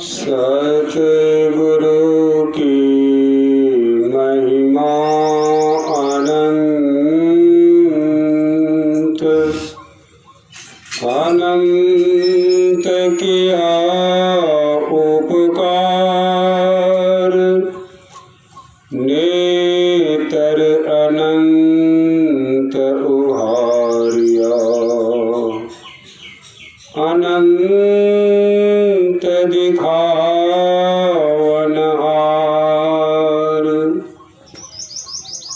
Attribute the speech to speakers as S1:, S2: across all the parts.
S1: सतगुरु की महिमा अनंत अनंत किया उपकार, नेतर अनंत उहारिया, अनंत दिखावन हार,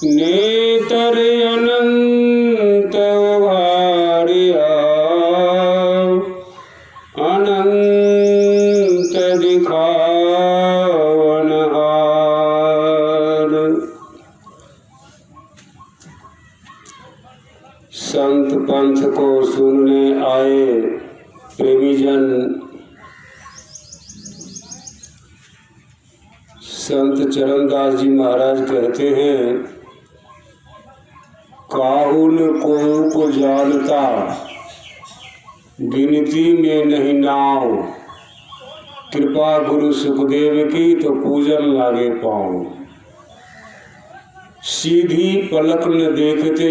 S1: नेतर अनंत उहारिया, अनंत दिखावन हार। संत पंथ को सुनने आए प्रेमी जन संत चरणदास जी महाराज कहते हैं, काहुन को जानता गिनती में नहीं नाव, कृपा गुरु सुखदेव की तो पूजन लागे पाँव। सीधी पलक न देखते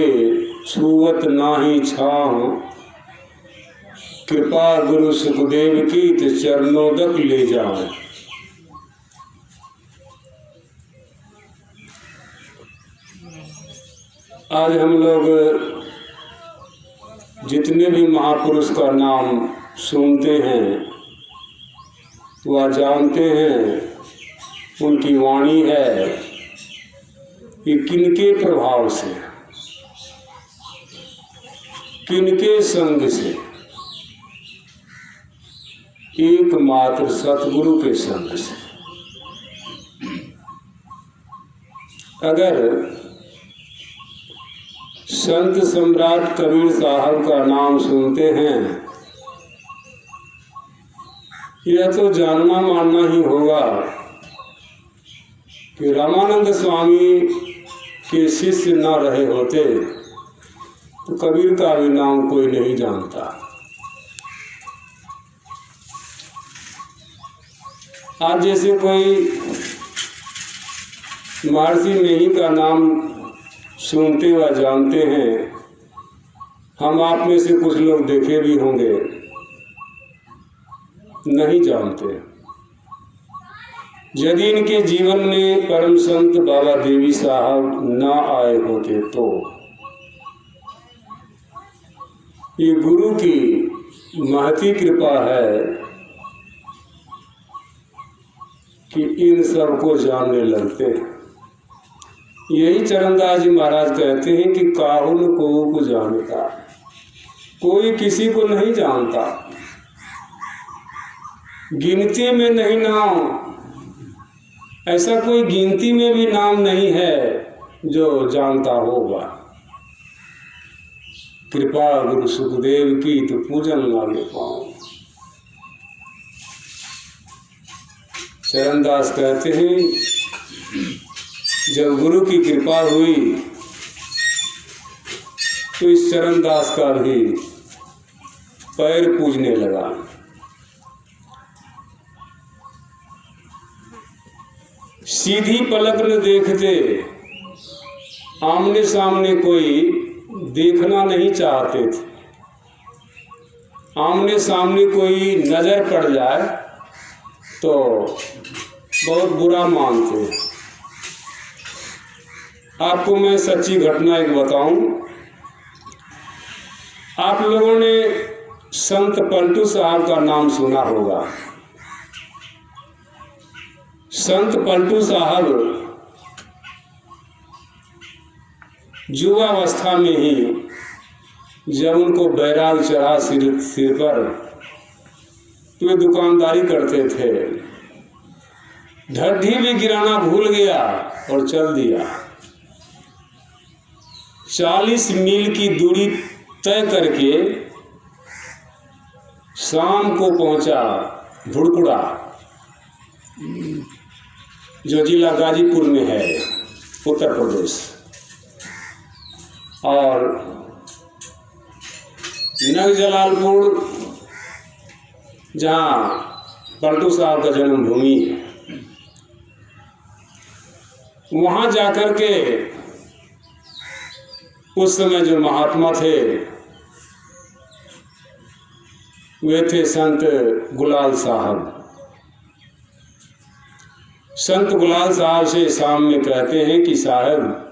S1: छुवत नाही छाँव, कृपा गुरु सुखदेव की तो चरणों तक ले जाए। आज हम लोग जितने भी महापुरुष का नाम सुनते हैं वह जानते हैं उनकी वाणी है कि किनके प्रभाव से, किनके संग से, एकमात्र सतगुरु के संग से। अगर संत सम्राट कबीर साहब का नाम सुनते हैं, यह तो जानना मानना ही होगा कि रामानंद स्वामी के शिष्य न रहे होते तो कबीर का भी नाम कोई नहीं जानता। आज जैसे कोई महर्षि मेही का नाम सुनते व जानते हैं, हम आप में से कुछ लोग देखे भी होंगे, नहीं जानते। यदि इनके जीवन में परम संत बाबा देवी साहब न आए होते तो ये गुरु की महती कृपा है कि इन सबको जानने लगते हैं। यही चरणदास जी महाराज कहते हैं कि काहुन को जानता, कोई किसी को नहीं जानता, गिनती में नहीं नाम, ऐसा कोई गिनती में भी नाम नहीं है जो जानता होगा। कृपा गुरु सुखदेव की तो पूजन लागे पाँव। चरणदास कहते हैं, जब गुरु की कृपा हुई तो इस चरणदास का भी पैर पूजने लगा। सीधी पलक न देखते, आमने सामने कोई देखना नहीं चाहते थे। आमने सामने कोई नजर पड़ जाए तो बहुत बुरा मानते। आपको मैं सच्ची घटना एक बताऊं। आप लोगों ने संत पलटू साहब का नाम सुना होगा। संत पलटू साहब युवावस्था में ही जब उनको बैराग चढ़ा सिर पर तो वे दुकानदारी करते थे। ढड्ढी भी गिराना भूल गया और चल दिया। 40 मील की दूरी तय करके शाम को पहुंचा भुड़कुड़ा, जो जिला गाजीपुर में है, उत्तर प्रदेश। और नग जलालपुर जहाँ पलटू साहब का जन्मभूमि है। वहाँ जाकर के उस समय जो महात्मा थे वे थे संत गुलाल साहब। संत गुलाल साहब से शाम में कहते हैं कि साहब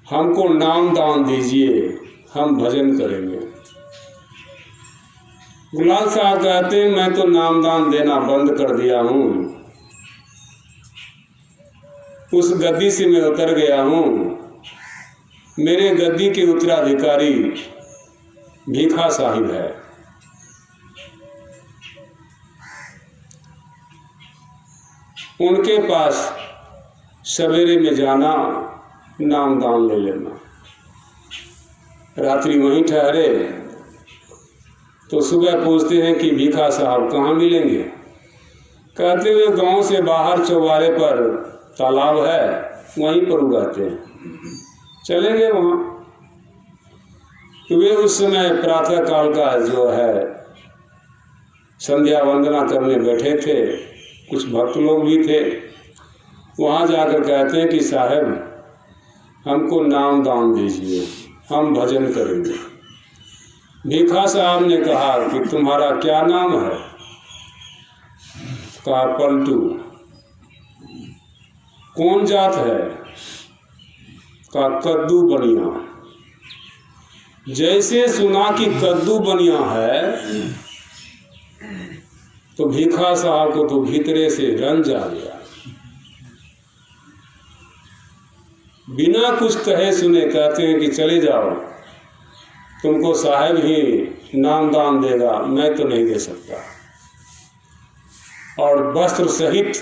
S1: हमको नाम दान दीजिए, हम भजन करेंगे। गुलाल साहब कहते हैं मैं तो नाम दान देना बंद कर दिया हूँ, उस गद्दी से मैं उतर गया हूँ। मेरे गद्दी के उत्तराधिकारी भीखा साहिब है। उनके पास सवेरे में जाना, नाम दान ले लेना। रात्रि वहीं ठहरे तो सुबह पूछते हैं कि भीखा साहब कहाँ मिलेंगे। कहते हुए गांव से बाहर चौबारे पर तालाब है, वहीं पर उगाते हैं, चलेंगे वहाँ। तो वे उस समय प्रातः काल का जो है संध्या वंदना करने बैठे थे, कुछ भक्त लोग भी थे। वहाँ जाकर कहते हैं कि साहब हमको नाम दान दीजिए, हम भजन करेंगे। भीखा साहब ने कहा कि तुम्हारा क्या नाम है? कहा पलटू। कौन जात है? कहा कद्दू बनिया। जैसे सुना कि कद्दू बनिया है तो भीखा साहब को तो भीतरे से रंज आ गया। बिना कुछ कहे सुने कहते हैं कि चले जाओ, तुमको साहब ही नाम दान देगा, मैं तो नहीं दे सकता। और वस्त्र सहित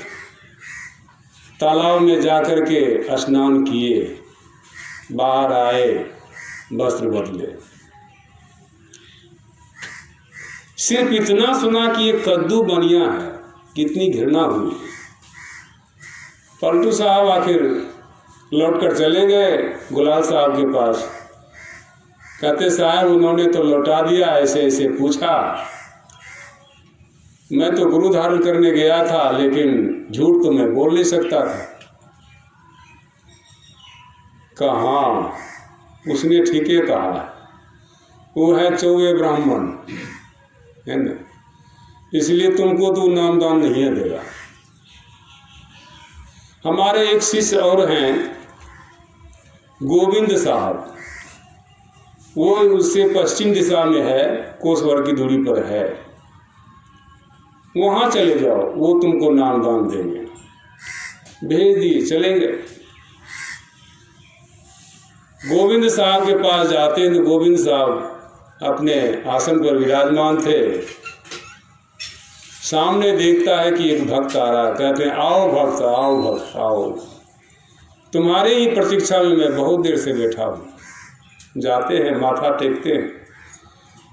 S1: तालाब में जाकर के स्नान किए, बाहर आए, वस्त्र बदले। सिर्फ इतना सुना कि ये कद्दू बनिया है, कितनी घृणा हुई। पलटू साहब आखिर लौटकर चले गए गुलाल साहब के पास। कहते साहब उन्होंने तो लौटा दिया, ऐसे ऐसे पूछा। मैं तो गुरु धारण करने गया था, लेकिन झूठ तो मैं बोल नहीं सकता था। कहा उसने ठीक ही कहा, वो है चौवे ब्राह्मण है ना, इसलिए तुमको तो नाम दान नहीं देगा। हमारे एक शिष्य और हैं गोविंद साहब, वो उससे पश्चिम दिशा में है, कोस भर की दूरी पर है। वहां चले जाओ, वो तुमको नाम दान देंगे। भेज दिए, चले गए। गोविंद साहब के पास जाते हैं तो गोविंद साहब अपने आसन पर विराजमान थे। सामने देखता है कि एक भक्त आ रहा है। कहते हैं आओ भक्त, आओ भक्त, आओ, तुम्हारे ही प्रतीक्षा में मैं बहुत देर से बैठा हूँ। जाते हैं, माथा टेकते हैं,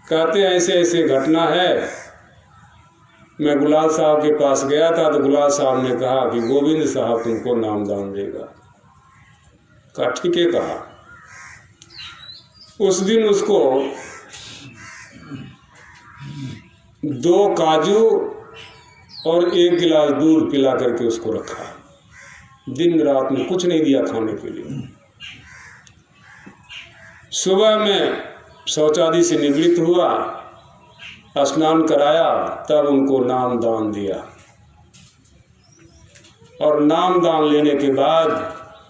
S1: कहते हैं ऐसे ऐसे घटना है। मैं गुलाल साहब के पास गया था तो गुलाल साहब ने कहा कि गोविंद साहब तुमको नाम दान देगा। कहा ठीक है। कहा उस दिन उसको 2 काजू और 1 गिलास दूध पिला करके उसको रखा। दिन रात में कुछ नहीं दिया खाने के लिए। सुबह में शौचादि से निवृत्त हुआ, स्नान कराया, तब उनको नाम दान दिया। और नाम दान लेने के बाद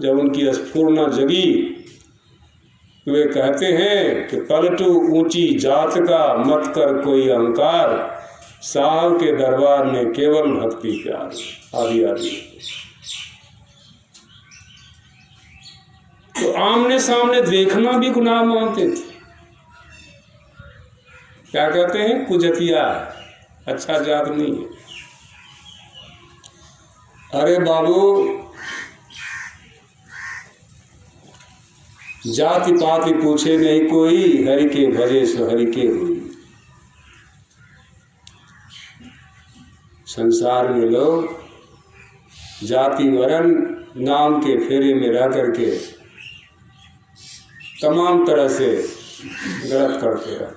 S1: जब उनकी स्फूर्णा जगी, वे कहते हैं कि पलटू ऊंची जात का, मत कर कोई अहंकार, साहब के दरबार में केवल भक्ति प्यार, आदि आदि। तो आमने सामने देखना भी गुनाह मानते थे। क्या कहते हैं? कुजतिया, अच्छा जात नहीं है। अरे बाबू, जाति पाति पूछे नहीं कोई, हरि के भजे सो हरि के हुई। संसार में लोग जाति वरण नाम के फेरे में रह करके तमाम तरह से गलत करते हैं।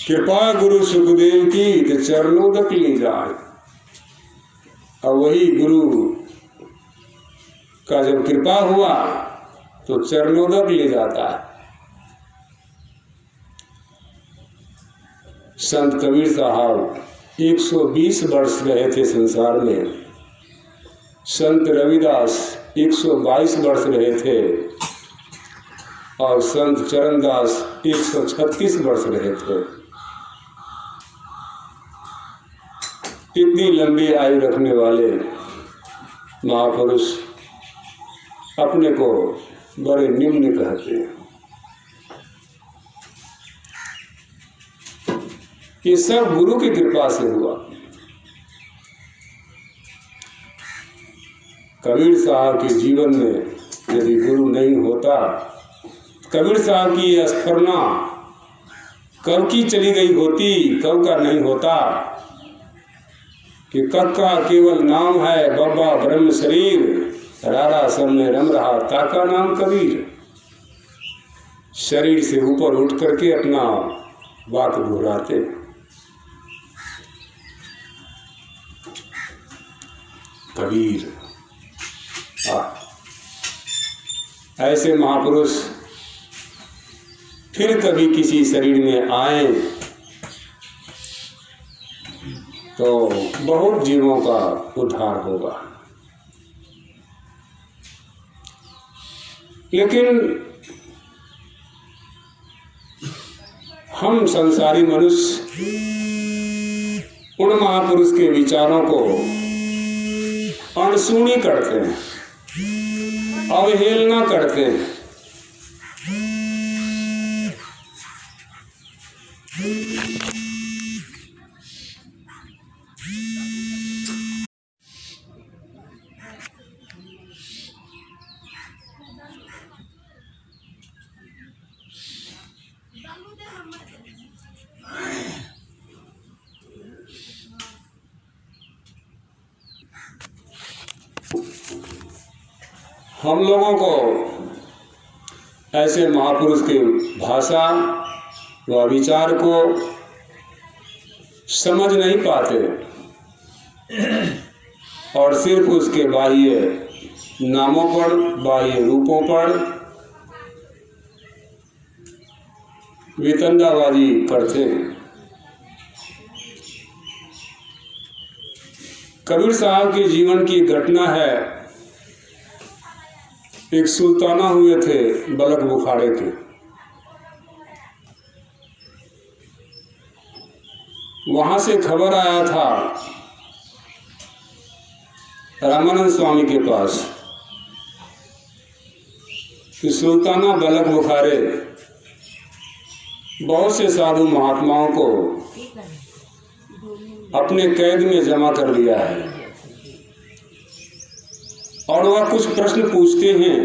S1: कृपा गुरु सुखदेव की तो चरणों तक ले जाए। और वही गुरु का जब कृपा हुआ तो चरणों तक ले जाता है। संत कबीर साहब 120 वर्ष रहे थे संसार में। संत रविदास 122 वर्ष रहे थे और संत चरणदास 136 वर्ष रहे थे। इतनी लंबी आयु रखने वाले महापुरुष अपने को बड़े निम्न कहते हैं। ये सब गुरु की कृपा से हुआ। कबीर साहब के जीवन में यदि गुरु नहीं होता, कबीर साहब की यह स्फुरना कब की चली गई होती, कब का नहीं होता कि कक्का केवल नाम है, बब्बा ब्रह्म शरीर, रारा सब में रम रहा ताका नाम कबीर। शरीर से ऊपर उठ करके अपना बात दोहराते। कबीर ऐसे महापुरुष फिर कभी किसी शरीर में आए तो बहुत जीवों का उद्धार होगा। लेकिन हम संसारी मनुष्य उन महापुरुष के विचारों को अनसुनी करते हैं, अवहेलना करते हैं। हम लोगों को ऐसे महापुरुष की भाषा व विचार को समझ नहीं पाते और सिर्फ उसके बाह्य नामों पर, बाह्य रूपों पर वितंडाबाजी करते हैं। कबीर साहब के जीवन की घटना है। एक सुल्ताना हुए थे बलक बुखारे के। वहां से खबर आया था रामानंद स्वामी के पास कि सुल्ताना बलक बुखारे बहुत से साधु महात्माओं को अपने कैद में जमा कर लिया है और वह कुछ प्रश्न पूछते हैं,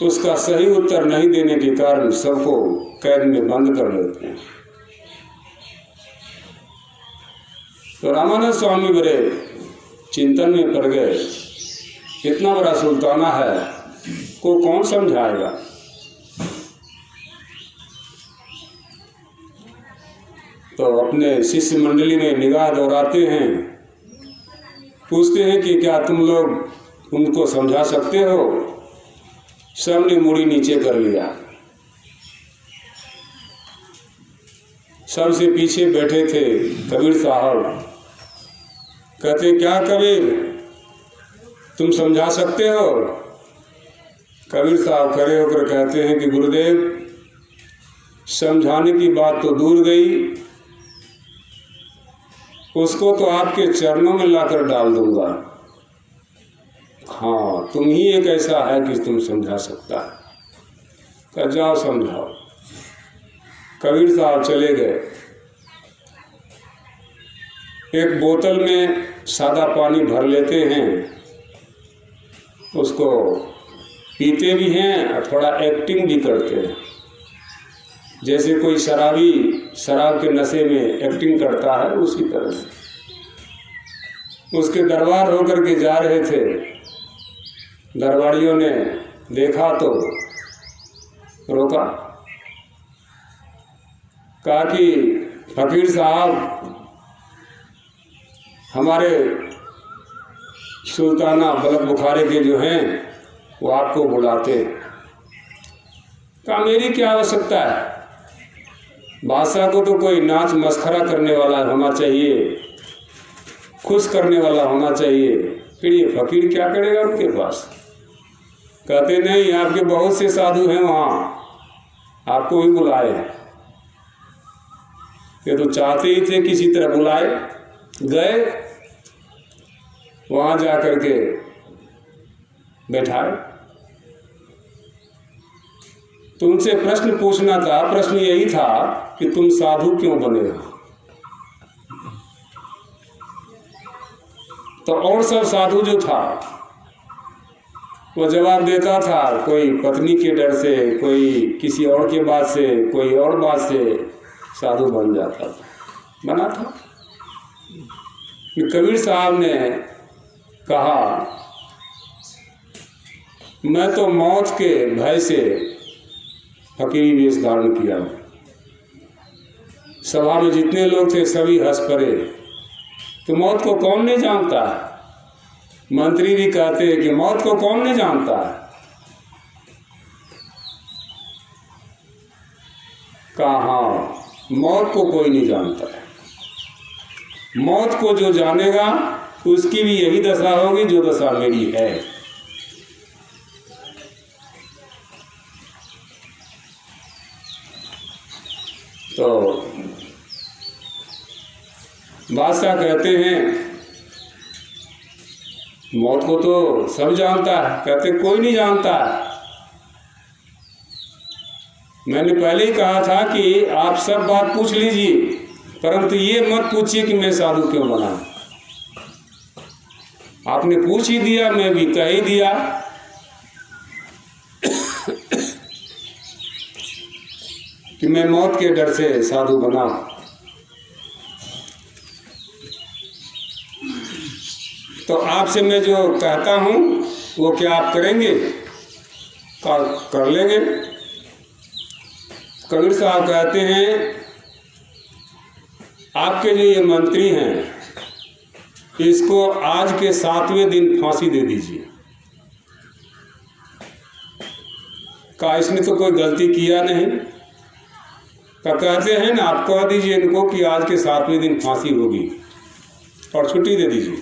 S1: उसका सही उत्तर नहीं देने के कारण सबको कैद में बंद कर लेते हैं। तो रामानंद स्वामी बड़े चिंतन में पड़ गए, इतना बड़ा सुल्ताना है को कौन समझाएगा। तो अपने शिष्य मंडली में निगाह दौड़ाते हैं, पूछते हैं कि क्या तुम लोग उनको समझा सकते हो। सबने मुड़ी नीचे कर लिया। सबसे पीछे बैठे थे कबीर साहब। कहते क्या कबीर तुम समझा सकते हो। कबीर साहब खड़े होकर कहते हैं कि गुरुदेव समझाने की बात तो दूर गई, उसको तो आपके चरणों में लाकर डाल दूंगा। हाँ तुम ही एक ऐसा है कि तुम समझा सकता है। कह जाओ समझाओ। कबीर साहब चले गए। एक बोतल में सादा पानी भर लेते हैं, उसको पीते भी हैं और थोड़ा एक्टिंग भी करते हैं। जैसे कोई शराबी शराब के नशे में एक्टिंग करता है, उसी तरह से उसके दरबार होकर के जा रहे थे। दरबारियों ने देखा तो रोका। कहा कि फकीर साहब हमारे सुल्ताना बलक बुखारे के जो हैं वो आपको बुलाते हैं। कहा मेरी क्या आवश्यकता है, बादशाह को तो कोई नाच मस्खरा करने वाला होना चाहिए, खुश करने वाला होना चाहिए, फिर ये फकीर क्या करेगा उनके पास। कहते नहीं, आपके बहुत से साधु हैं वहाँ, आपको भी बुलाए हैं। ये तो चाहते ही थे किसी तरह बुलाए, गए वहाँ जा कर के बैठाए। तो उनसे प्रश्न पूछना था, प्रश्न यही था कि तुम साधु क्यों बने हो। तो और सब साधु जो था वो जवाब देता था, कोई पत्नी के डर से, कोई किसी और के बात से, कोई और बात से साधु बन जाता था, बना था। कबीर साहब ने कहा मैं तो मौत के भय से फकीरी वेश धारण किया। सभा में जितने लोग थे सभी हंस पड़े कि मौत को कौन नहीं जानता है। मंत्री भी कहते हैं कि मौत को कौन नहीं जानता है। कहा हाँ, मौत को कोई नहीं जानता है। मौत को जो जानेगा उसकी भी यही दशा होगी जो दशा मेरी है। तो बादशाह कहते हैं मौत को तो सब जानता है। कहते कोई नहीं जानता। मैंने पहले ही कहा था कि आप सब बात पूछ लीजिए, परंतु ये मत पूछिए कि मैं साधु क्यों बना। आपने पूछ ही दिया, मैं भी कह ही दिया। कि मैं मौत के डर से साधु बना। तो आपसे मैं जो कहता हूँ वो क्या आप करेंगे? कर लेंगे। कबीर साहब कहते हैं आपके जो ये मंत्री हैं इसको आज के 7वें दिन फांसी दे दीजिए। कहा इसने तो कोई गलती किया नहीं। कहते हैं ना, आप कह दीजिए इनको कि आज के 7वें दिन फांसी होगी और छुट्टी दे दीजिए।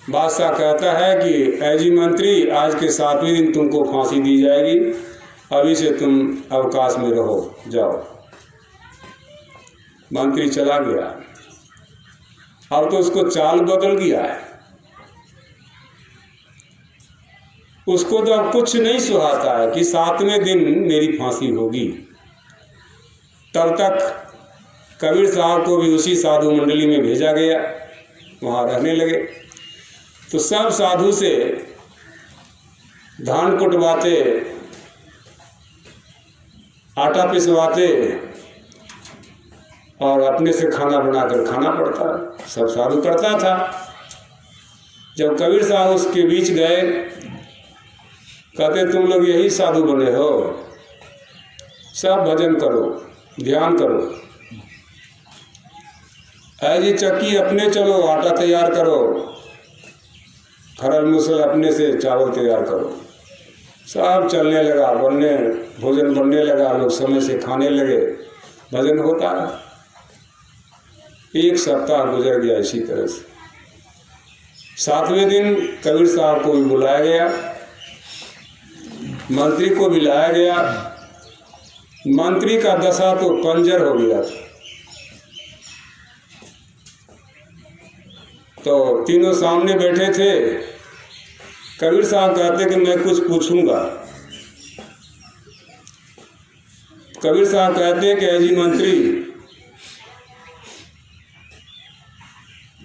S1: बादशाह कहता है कि ऐजी मंत्री, आज के 7वें दिन तुमको फांसी दी जाएगी, अभी से तुम अवकाश में रहो, जाओ। मंत्री चला गया। अब तो उसको चाल बदल गया है। उसको तो अब कुछ नहीं सुहाता है कि 7वें दिन मेरी फांसी होगी। तब तक कबीर साहब को भी उसी साधु मंडली में भेजा गया, वहाँ रहने लगे। तो सब साधु से धान कुटवाते, आटा पिसवाते और अपने से खाना बनाकर खाना पड़ता, सब साधु करता था। जब कबीर साहब उसके बीच गए, कहते तुम लोग यही साधु बने हो, सब भजन करो, ध्यान करो। ऐसी चक्की अपने चलो, आटा तैयार करो, खरल मुसल अपने से चावल तैयार करो। सब चलने लगा, भोजन बनने लगा, लोग समय से खाने लगे, भजन होता रहा। 1 सप्ताह गुजर गया इसी तरह से। 7वें दिन कबीर साहब को भी बुलाया गया, मंत्री को भी लाया गया। मंत्री का दशा तो पंजर हो गया था। तो तीनों सामने बैठे थे। कबीर साहब कहते कि मैं कुछ पूछूंगा। कबीर साहब कहते हैं कि ऐजी मंत्री,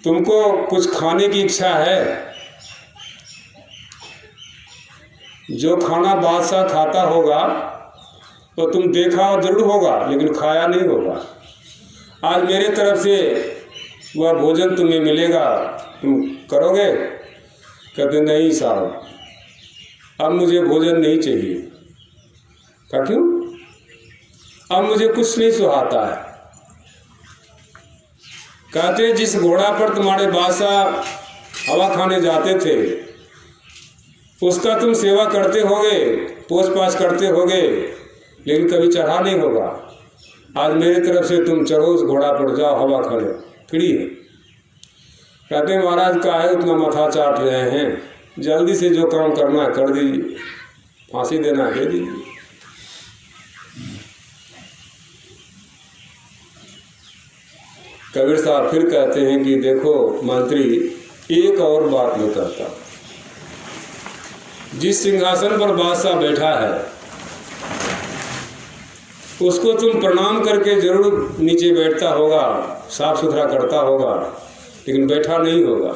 S1: तुमको कुछ खाने की इच्छा है? जो खाना बादशाह खाता होगा तो तुम देखा जरूर होगा, लेकिन खाया नहीं होगा। आज मेरे तरफ से वह भोजन तुम्हें मिलेगा, तुम करोगे? कहते नहीं साहब, अब मुझे भोजन नहीं चाहिए। कहा क्यों? अब मुझे कुछ नहीं सुहाता है। कहते जिस घोड़ा पर तुम्हारे बादशाह हवा खाने जाते थे उसका तुम सेवा करते होगे, पोछ पाछ करते होगे, लेकिन कभी चढ़ा नहीं होगा। आज मेरी तरफ से तुम चढ़ो उस घोड़ा पर, जाओ हवा खा लो, फ्री है। कहते महाराज का है उतना माथा चाट रहे हैं, जल्दी से जो काम करना है कर दीजिए, फांसी देना है दे दीजिए। कबीर साहब फिर कहते हैं कि देखो मंत्री, एक और बात मैं कहता, जिस सिंहासन पर बादशाह बैठा है उसको तुम प्रणाम करके जरूर नीचे बैठता होगा, साफ सुथरा करता होगा, लेकिन बैठा नहीं होगा।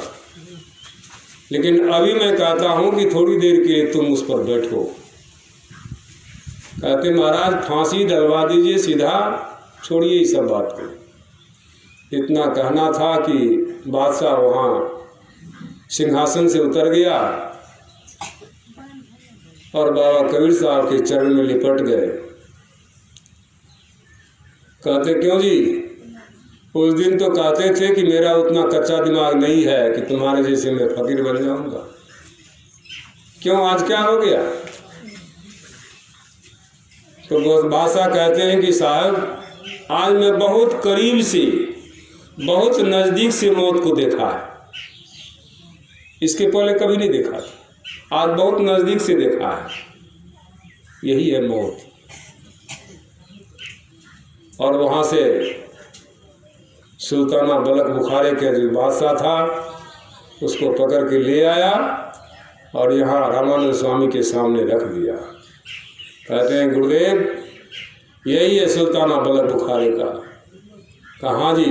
S1: लेकिन अभी मैं कहता हूं कि थोड़ी देर के लिए तुम उस पर बैठो। कहते महाराज फांसी डलवा दीजिए सीधा, छोड़िए इस सब बात को। इतना कहना था कि बादशाह वहाँ सिंहासन से उतर गया और बाबा कबीर साहब के चरण में लिपट गए। कहते क्यों जी, उस दिन तो कहते थे कि मेरा उतना कच्चा दिमाग नहीं है कि तुम्हारे जैसे मैं फकीर बन जाऊंगा, क्यों आज क्या हो गया? तो बादशाह कहते हैं कि साहब आज मैं बहुत करीब से, बहुत नज़दीक से मौत को देखा है, इसके पहले कभी नहीं देखा था, आज बहुत नज़दीक से देखा है। यही है मौत। और वहाँ से सुल्ताना बलख बुखारे के जो बादशाह था उसको पकड़ के ले आया और यहाँ रामानंद स्वामी के सामने रख दिया। कहते हैं गुरुदेव यही है सुल्ताना बलख बुखारे का। कहाँ जी,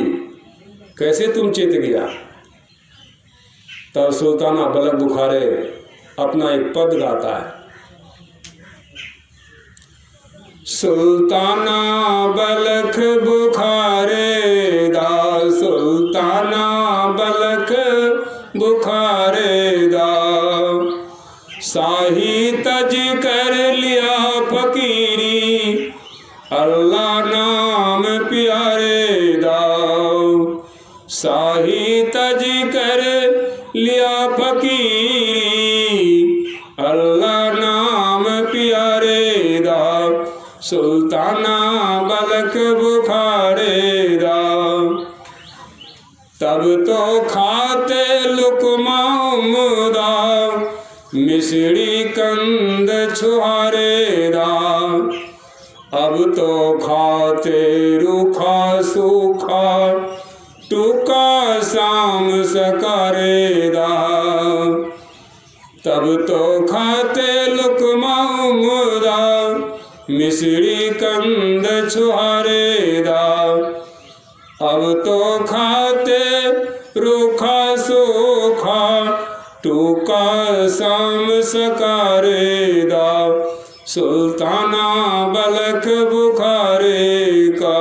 S1: कैसे तुम चेत गया? तब सुल्ताना बलख बुखारे अपना एक पद गाता है, सुल्ताना बलख बुखारे दा, सुल्ताना बलख बुखारे दा, शाही तज कर लिया फकीरी, अल्लाह नाम प्यारे दा, शाही तज कर लिया फकीरी, अल्लाह नाम प्यारे दा, सुल्ताना बलख बुखारे दा। तब तो खाते लुकमामुदा, मिश्री कंद छुहारे दा, अब तो खाते रूखा सूखा, टूका शाम सकारे दा। तब तो खाते लुकमामुदा, मिश्री कंद छुहारे दा, अब तो खाते रूखा सूखा, टूका शाम सकारे दा, सुल्ताना बलख बुखारे का।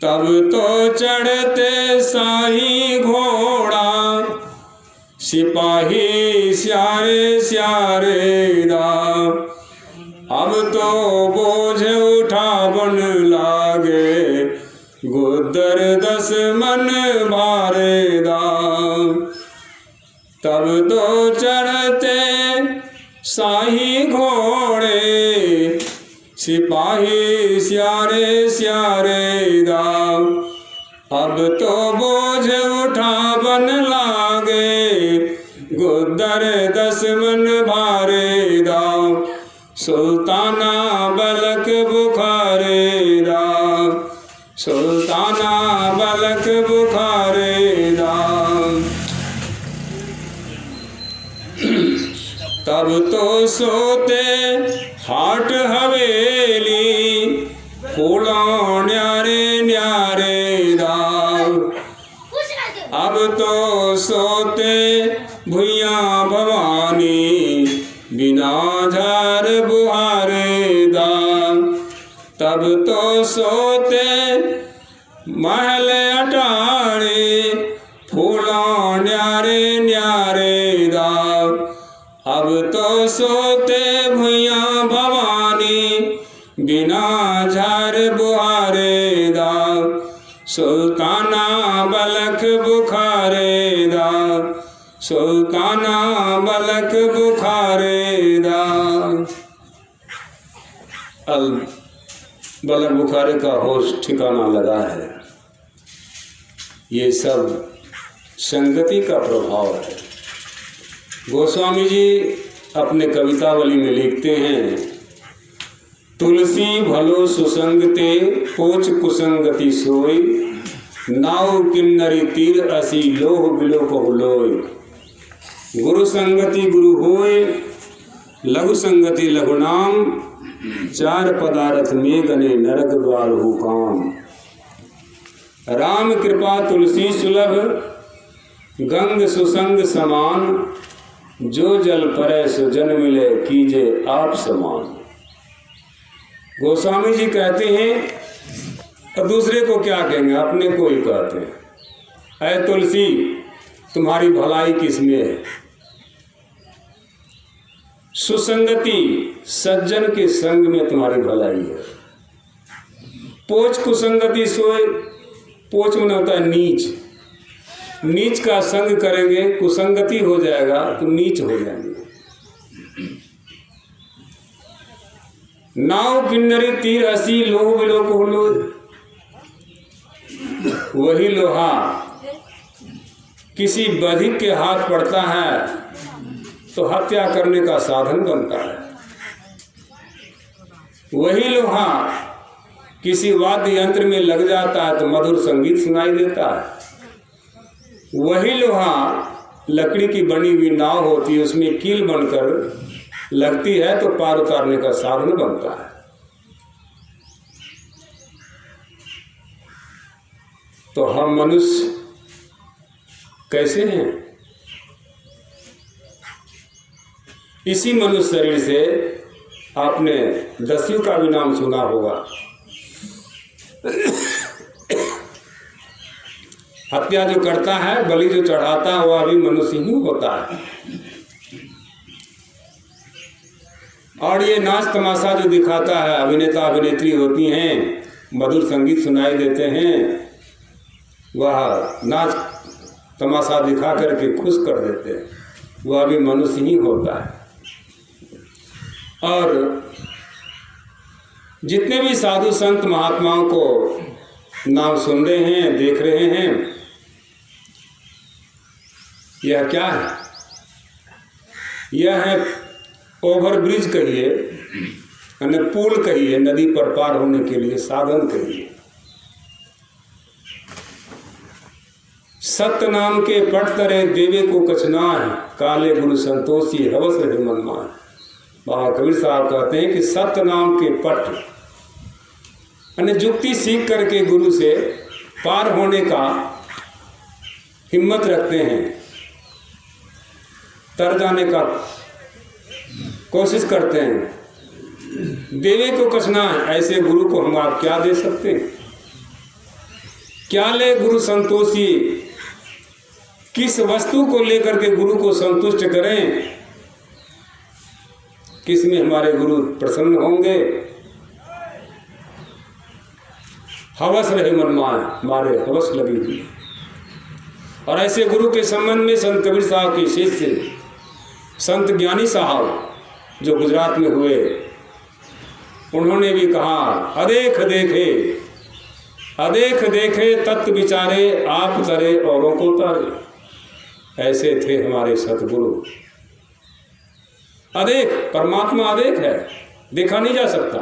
S1: तब तो चढ़ते शाही घोड़ा, सिपाही स्यारे स्यारे दा, अब तो बोझ उठा बन लागे, गुदर 10 मन भारे दा। तब तो चढ़ते शाही घोड़े, सिपाही स्यारे स्यारे दा, अब तो बोझ उठा बन लागे, गुदर 10 मन भारे दा, सुल्ताना बलख बुखारे दा, सुल्ताना बलख बुखारे दा। तब तो सोते हाट हवेली, फूलों न्यारे न्यारे दा, अब तो सोते भुइया भवानी, बिना झार बुहारे दा। तब तो सोते महल अटारे, फूलों न्यारे न्यारे दा, अब तो सोते भुइया भवानी, बिना झार बुहारे दा, सुल्ताना बलख बुखारे दा, सुल्ताना बलख बुखारे दा। अल बलख बुखारे का होश ठिकाना लगा है। ये सब संगति का प्रभाव है। गोस्वामी जी अपने कवितावली में लिखते हैं, तुलसी भलो सुसंगते पोच कुसंगति सोई, नाव किन्नरी तीर असी लोह बिलो बहुलोय। गुरु संगति गुरु होय, लघु संगति लघु नाम, चार पदार्थ में गने नरक द्वार हो काम। राम कृपा तुलसी सुलभ, गंग सुसंग समान, जो जल परे सो जन मिले कीजे आप समान। गोस्वामी जी कहते हैं, और दूसरे को क्या कहेंगे, अपने को ही कहते हैं, ऐ तुलसी तुम्हारी भलाई किसमें है। सुसंगति सज्जन के संग में तुम्हारी भलाई है। पोच कुसंगति सोए, पोच में होता है नीच, नीच का संग करेंगे कुसंगति हो जाएगा तो नीच हो जाएंगे। नाव किन्नरी तीर असी लोह बिलो बहुलो, वही लोहा किसी बधिक के हाथ पड़ता है तो हत्या करने का साधन बनता है। वही लोहा किसी वाद्य यंत्र में लग जाता है तो मधुर संगीत सुनाई देता है। वही लोहा लकड़ी की बनी हुई नाव होती है, उसमें कील बनकर लगती है तो पार उतारने का साधन बनता है। तो हम मनुष्य कैसे हैं? इसी मनुष्य शरीर से आपने दस्यु का भी नाम सुना होगा। हत्या जो करता है, बलि जो चढ़ाता है, वह भी मनुष्य ही होता है। और ये नाच तमाशा जो दिखाता है, अभिनेता अभिनेत्री होती हैं, मधुर संगीत सुनाई देते हैं, वह नाच तमाशा दिखा करके खुश कर देते हैं, वह भी मनुष्य ही होता है। और जितने भी साधु संत महात्माओं को नाम सुन रहे हैं, देख रहे हैं, यह क्या है? यह है ओवर ब्रिज कहिए, पुल कहिए, नदी पर पार होने के लिए साधन कहिए। सत्य नाम के पट तरे देवे को कचना है, काले गुरु संतोषी हवस रहे मन मान। बाबा कबीर साहब कहते हैं कि सत्य नाम के पट जुक्ति सीख करके गुरु से पार होने का हिम्मत रखते हैं, तर जाने का कोशिश करते हैं। देवे को कचना है, ऐसे गुरु को हम आप क्या दे सकते हैं? क्या ले गुरु संतोषी, किस वस्तु को लेकर के गुरु को संतुष्ट करें? किस में हमारे गुरु प्रसन्न होंगे? हवस रहे मनमान, हमारे हवस लगी हुई। और ऐसे गुरु के संबंध में संत कबीर साहब के शिष्य संत ज्ञानी साहब जो गुजरात में हुए, उन्होंने भी कहा, अदेख देखे अदेख देखे तत्व विचारे, आप तरे औरों को तारे। ऐसे थे हमारे सतगुरु। अदेख, परमात्मा अदेख है, देखा नहीं जा सकता,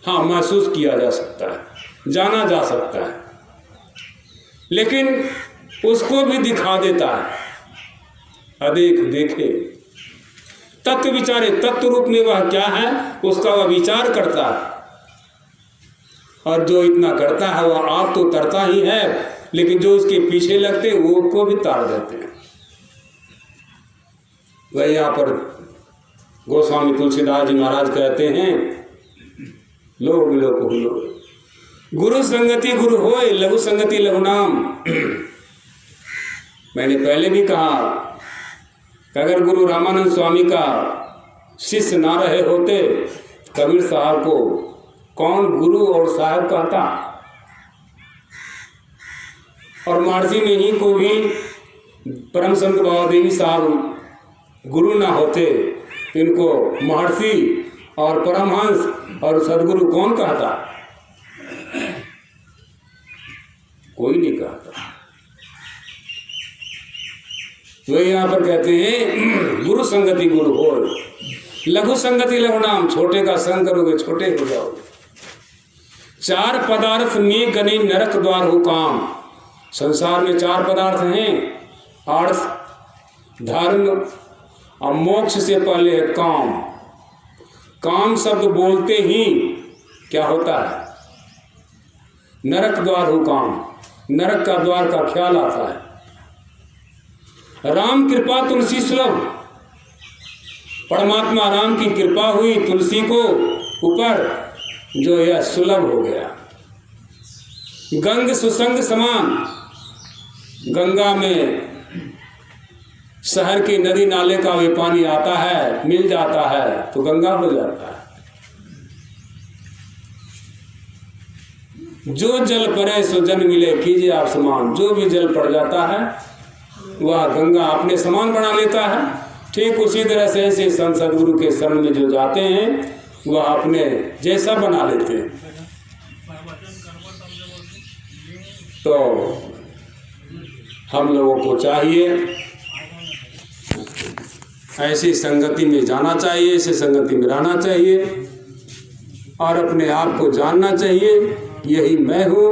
S1: हाँ महसूस किया जा सकता है, जाना जा सकता है, लेकिन उसको भी दिखा देता है। अदेख देखे तत्व विचारे, तत्व रूप में वह क्या है उसका वह विचार करता है। और जो इतना करता है वह आप तो तरता ही है, लेकिन जो उसके पीछे लगते हैं वो को भी तार देते हैं। वह यहाँ पर गोस्वामी तुलसीदास जी महाराज कहते हैं, लो मिलो को लो, गुरु संगति गुरु होए, लघु संगति लघु नाम। मैंने पहले भी कहा कि अगर गुरु रामानंद स्वामी का शिष्य ना रहे होते कबीर साहब को कौन गुरु और साहब कहता। और महर्षि में ही को भी परम संत बाबा देवी साहब गुरु ना होते, इनको महर्षि और परमहंस और सदगुरु कौन कहता? कोई नहीं कहता। तो यहाँ पर कहते हैं गुरु संगति गुरु हो, लघु संगति लघु नाम, छोटे का संग करोगे छोटे हो जाओगे। चार पदार्थ में गने नरक द्वार हो काम। संसार में चार पदार्थ हैं, अर्थ, धर्म और मोक्ष से पहले है काम। काम शब्द बोलते ही क्या होता है? नरक द्वार हो काम, नरक का द्वार का ख्याल आता है। राम कृपा तुलसी सुलभ, परमात्मा राम की कृपा हुई तुलसी को ऊपर, जो यह सुलभ हो गया। गंग सुसंग समान, गंगा में शहर की नदी नाले का भी पानी आता है, मिल जाता है तो गंगा हो जाता है। जो जल पड़े सो जन मिले, कीजिए आप समान। जो भी जल पड़ जाता है वह गंगा अपने समान बना लेता है। ठीक उसी तरह से ऐसे संत सदगुरु के शरण में जो जाते हैं वह अपने जैसा बना लेते हैं। तो हम लोगों को चाहिए ऐसी संगति में जाना चाहिए, ऐसी संगति में रहना चाहिए और अपने आप को जानना चाहिए, यही मैं हूँ।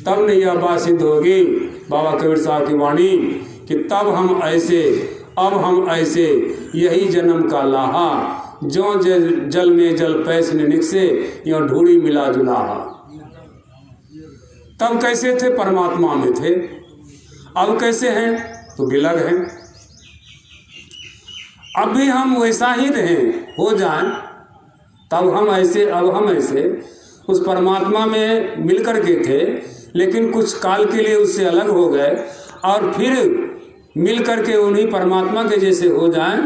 S1: तब नहीं यह बात सिद्ध होगी बाबा कबीर साहब की वाणी कि तब हम ऐसे, अब हम ऐसे, यही जन्म का लाहा, जो जल में जल पैस ने निकसे, यो ढूढ़ी मिला जुलाहा। तब कैसे थे? परमात्मा में थे। अब कैसे हैं? तो बिलग हैं। अब भी हम वैसा ही रहें, हो जाएं, तब हम ऐसे, अब हम ऐसे। उस परमात्मा में मिलकर के थे, लेकिन कुछ काल के लिए उससे अलग हो गए और फिर मिल करके उन्हीं परमात्मा के जैसे हो जाएं,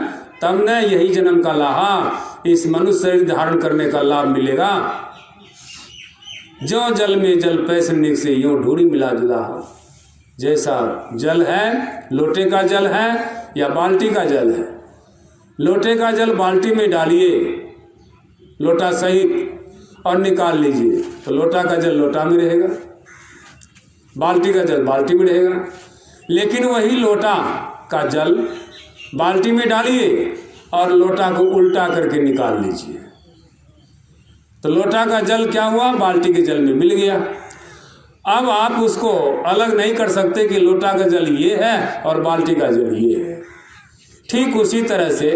S1: तब न यही जन्म का लाहा, इस मनुष्य शरीर धारण करने का लाभ मिलेगा। जो जल में जल पैस निकसे, यूं ढूढ़ी मिला जुलाहा। जैसा जल है, लोटे का जल है या बाल्टी का जल है, लोटे का जल बाल्टी में डालिए लोटा सहित और निकाल लीजिए, तो लोटा का जल लोटा में रहेगा, बाल्टी का जल बाल्टी में रहेगा। लेकिन वही लोटा का जल बाल्टी में डालिए और लोटा को उल्टा करके निकाल लीजिए, तो लोटा का जल क्या हुआ? बाल्टी के जल में मिल गया। अब आप उसको अलग नहीं कर सकते कि लोटा का जल ये है और बाल्टी का जल ये है। ठीक उसी तरह से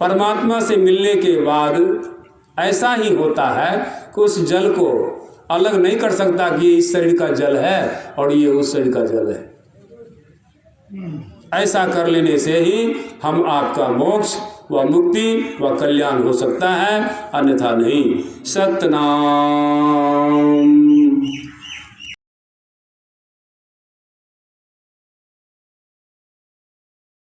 S1: परमात्मा से मिलने के बाद ऐसा ही होता है कि उस जल को अलग नहीं कर सकता कि ये इस शरीर का जल है और ये उस शरीर का जल है। ऐसा कर लेने से ही हम आपका मोक्ष व मुक्ति व कल्याण हो सकता है, अन्यथा नहीं। सतनाम।